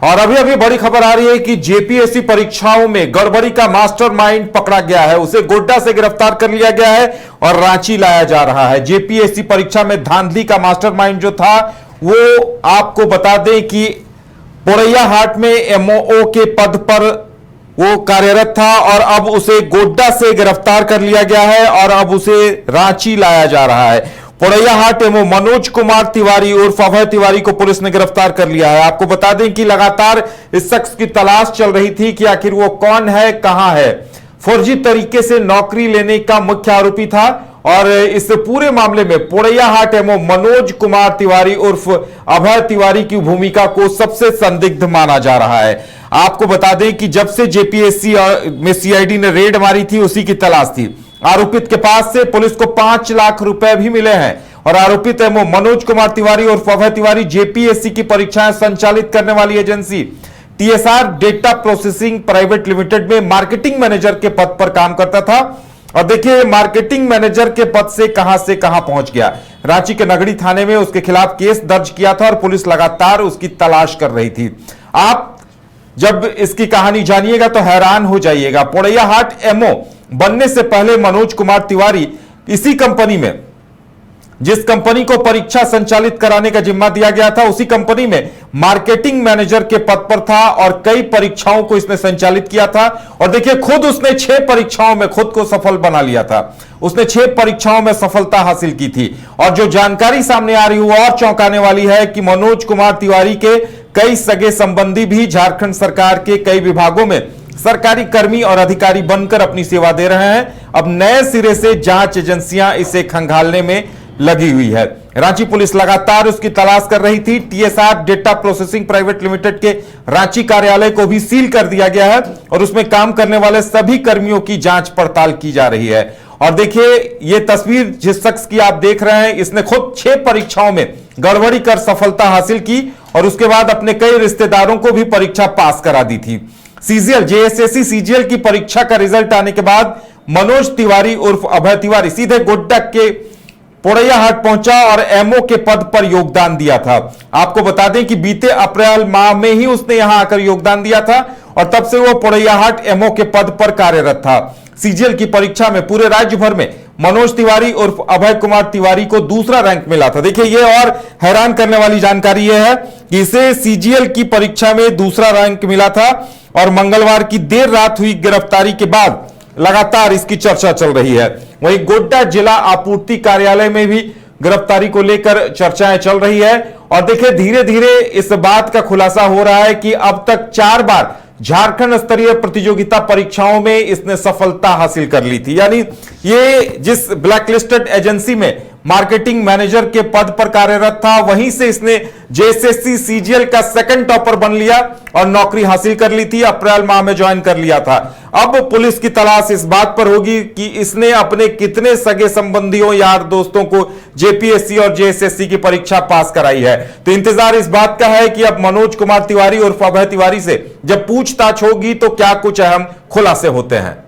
और अभी अभी बड़ी खबर आ रही है कि जेपीएससी परीक्षाओं में गड़बड़ी का मास्टरमाइंड पकड़ा गया है। उसे गोड्डा से गिरफ्तार कर लिया गया है और रांची लाया जा रहा है। जेपीएससी परीक्षा में धांधली का मास्टरमाइंड जो था वो आपको बता दें कि पोरैयाहाट में एमओओ के पद पर वो कार्यरत था और अब उसे गोड्डा से गिरफ्तार कर लिया गया है और अब उसे रांची लाया जा रहा है। पोरैयाहाट एमओ मनोज कुमार तिवारी उर्फ अभय तिवारी को पुलिस ने गिरफ्तार कर लिया है। आपको बता दें कि लगातार इस शख्स की तलाश चल रही थी कि आखिर वो कौन है, कहां है। फर्जी तरीके से नौकरी लेने का मुख्य आरोपी था और इस पूरे मामले में पोरैयाहाट एमओ मनोज कुमार तिवारी उर्फ अभय तिवारी की भूमिका को सबसे संदिग्ध माना जा रहा है। आपको बता दें कि जब से जेपीएससी में सीआईडी ने रेड मारी थी उसी की तलाश थी। आरोपित के पास से पुलिस को 5 लाख रुपए भी मिले हैं और आरोपित एमओ मनोज कुमार तिवारी उर्फ अभय तिवारी जेपीएससी की परीक्षाएं संचालित करने वाली agency TSR data processing private limited में मार्केटिंग मैनेजर के पद पर काम करता था। और देखिए मार्केटिंग मैनेजर के पद से कहां पहुंच गया। रांची के नगड़ी थाने में उसके खिलाफ केस दर्ज किया था और पुलिस लगातार उसकी तलाश कर रही थी। आप जब इसकी कहानी जानिएगा तो हैरान हो जाइएगा। पोरैयाहाट एमओ बनने से पहले मनोज कुमार तिवारी इसी कंपनी में, जिस कंपनी को परीक्षा संचालित कराने का जिम्मा दिया गया था, उसी कंपनी में मार्केटिंग मैनेजर के पद पर था और कई परीक्षाओं को इसने संचालित किया था। और देखिए खुद उसने 6 परीक्षाओं में खुद को सफल बना लिया था। उसने 6 परीक्षाओं में सफलता हासिल की थी। और जो जानकारी सामने आ रही है वो और चौंकाने वाली है कि मनोज कुमार तिवारी के कई सगे संबंधी भी झारखंड सरकार के कई विभागों में सरकारी कर्मी और अधिकारी बनकर अपनी सेवा दे रहे हैं। अब नए सिरे से जांच एजेंसियां इसे खंगालने में लगी हुई है। रांची पुलिस लगातार उसकी तलाश कर रही थी। TSR data processing private limited के रांची कार्यालय को भी सील कर दिया गया है और उसमें काम करने वाले सभी कर्मियों की जांच पड़ताल की जा रही है। और देखिए ये तस्वीर जिस शख्स की आप देख रहे हैं, इसने खुद 6 परीक्षाओं में गड़बड़ी कर सफलता हासिल की और उसके बाद अपने कई रिश्तेदारों को भी परीक्षा पास करा दी थी। सीजीएल जेएसएससी सीजीएल की परीक्षा का रिजल्ट आने के बाद मनोज तिवारी उर्फ अभय तिवारी सीधे गोड्डा के पोरैयाहाट पहुंचा और एमओ के पद पर योगदान दिया था। आपको बता दें कि बीते अप्रैल माह में ही उसने यहां आकर योगदान दिया था और तब से वो पोरैयाहाट एमओ के पद पर कार्यरत था। सीजीएल की परीक्षा में पूरे राज्य भर में मनोज तिवारी उर्फ अभय कुमार तिवारी को दूसरा रैंक मिला था। देखिए ये और हैरान करने वाली जानकारी यह है कि इसे सीजीएल की परीक्षा में दूसरा रैंक मिला था और मंगलवार की देर रात हुई गिरफ्तारी के बाद लगातार इसकी चर्चा चल रही है। वहीं गोड्डा जिला आपूर्ति कार्यालय में भी गिरफ्तारी को लेकर चर्चाएं चल रही है। और देखिए धीरे धीरे इस बात का खुलासा हो रहा है कि अब तक 4 बार झारखंड स्तरीय प्रतियोगिता परीक्षाओं में इसने सफलता हासिल कर ली थी। यानी ये जिस ब्लैकलिस्टेड एजेंसी में मार्केटिंग मैनेजर के पद पर कार्यरत था वहीं से इसने जेएसएससी सीजीएल का सेकंड टॉपर बन लिया और नौकरी हासिल कर ली थी। अप्रैल माह में ज्वाइन कर लिया था। अब पुलिस की तलाश इस बात पर होगी कि इसने अपने कितने सगे संबंधियों यार दोस्तों को जेपीएससी और जेएसएससी की परीक्षा पास कराई है। तो इंतजार इस बात का है कि अब मनोज कुमार तिवारी उर्फ अभय तिवारी से जब पूछताछ होगी तो क्या कुछ अहम खुलासे होते हैं।